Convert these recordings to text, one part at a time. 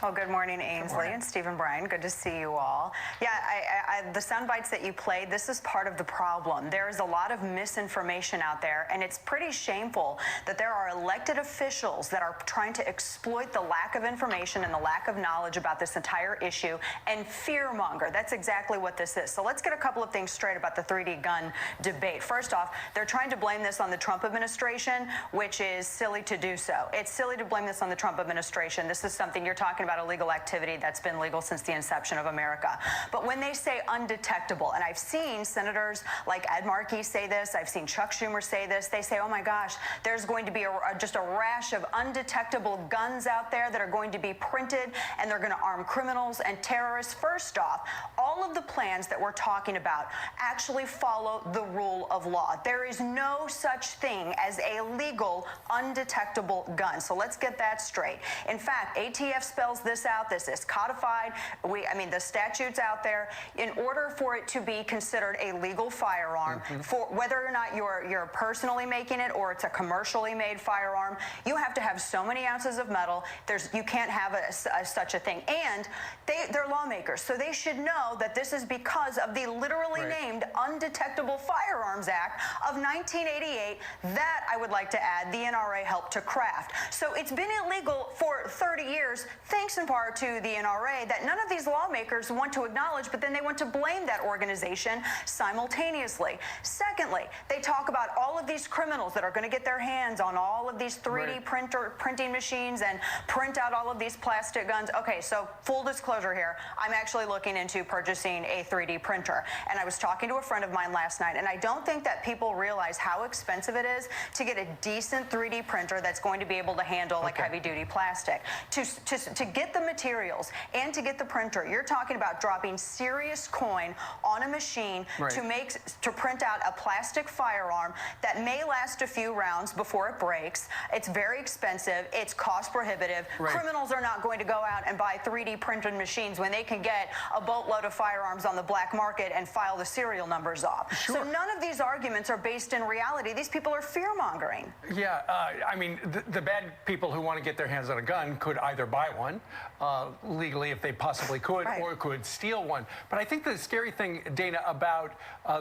Well, good morning, Ainsley and Stephen Bryan. Good to see you all. Yeah, the sound bites that you played, this is part of the problem. There is a lot of misinformation out there, and it's pretty shameful that there are elected officials that are trying to exploit the lack of information and the lack of knowledge about this entire issue and fearmonger. That's exactly what this is. So let's get a couple of things straight about the 3D gun debate. First off, they're trying to blame this on the Trump administration, which is silly to do so. It's silly to blame this on the Trump administration. This is something you're talking about, illegal activity that's been legal since the inception of America. But when they say undetectable, and I've seen senators like Ed Markey say this, I've seen Chuck Schumer say this, they say, oh my gosh, there's going to be just a rash of undetectable guns out there that are going to be printed, and they're going to arm criminals and terrorists. First off, all of the plans that we're talking about actually follow the rule of law. There is no such thing as a legal undetectable gun. So let's get that straight. In fact, ATF spells this out. This is codified. The statute's out there. In order for it to be considered a legal firearm, for whether or not you're personally making it or it's a commercially made firearm, you have to have so many ounces of metal. You can't have such a thing. And they're lawmakers, so they should know that this is because of the literally named Undetectable Firearms Act of 1988 that, I would like to add, the NRA helped to craft. So it's been illegal for 30 years, thanks in part to the NRA, that none of these lawmakers want to acknowledge, but then they want to blame that organization simultaneously. Secondly, they talk about all of these criminals that are going to get their hands on all of these 3D printing machines and print out all of these plastic guns. Okay, so full disclosure here, I'm actually looking into purchasing a 3D printer. And I was talking to a friend of mine last night, and I don't think that people realize how expensive it is to get a decent 3D printer that's going to be able to handle like heavy-duty plastic. To get the materials and to get the printer, you're talking about dropping serious coin on a machine to print out a plastic firearm that may last a few rounds before it breaks. It's very expensive. It's cost prohibitive. Criminals are not going to go out and buy 3D printed machines when they can get a boatload of firearms on the black market and file the serial numbers off. So none of these arguments are based in reality. These people are fear-mongering. Yeah, the bad people who want to get their hands on a gun could either buy one legally if they possibly could, or could steal one. But I think the scary thing, Dana, about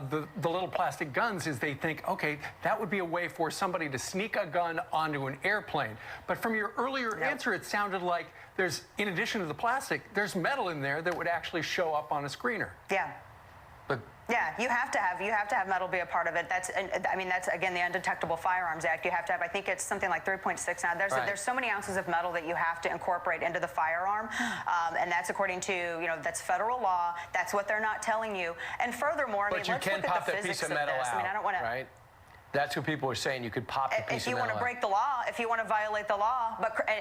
the little plastic guns is they think, okay, that would be a way for somebody to sneak a gun onto an airplane. But from your earlier answer, it sounded like there's, in addition to the plastic, there's metal in there that would actually show up on a screener. Yeah. Yeah, you have to have metal be a part of it. That's again the Undetectable Firearms Act. You have to have, I think it's something like 3.6 now. There's so many ounces of metal that you have to incorporate into the firearm, and that's according to that's federal law. That's what they're not telling you. And furthermore, let's look at the physics of this. I don't want to. Right? That's what people are saying. You could pop the piece of metal. If you want to break the law, if you want to violate the law,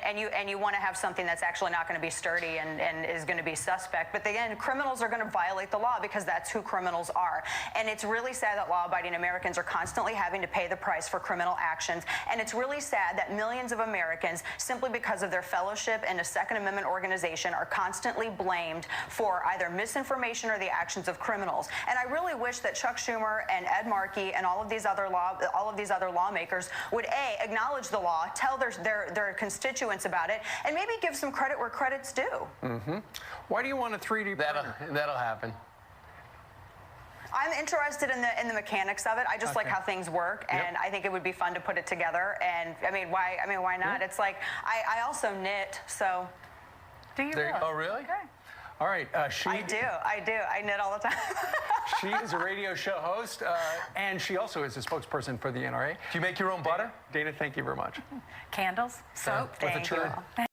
and you want to have something that's actually not going to be sturdy and is going to be suspect. But again, criminals are going to violate the law because that's who criminals are. And it's really sad that law-abiding Americans are constantly having to pay the price for criminal actions. And it's really sad that millions of Americans, simply because of their fellowship in a Second Amendment organization, are constantly blamed for either misinformation or the actions of criminals. And I really wish that Chuck Schumer and Ed Markey and all of these other lawmakers would acknowledge the law, tell their constituents about it, and maybe give some credit where credit's due. Why do you want a 3D printer? That'll happen. I'm interested in the mechanics of it. I just like how things work, and I think it would be fun to put it together. And why not? It's like I also knit, so do you? Really? Oh, really? Okay. All right, I do. I knit all the time. She is a radio show host, and she also is a spokesperson for the NRA. Do you make your own butter? Dana, thank you very much. Candles, soap, with a thank churn. you.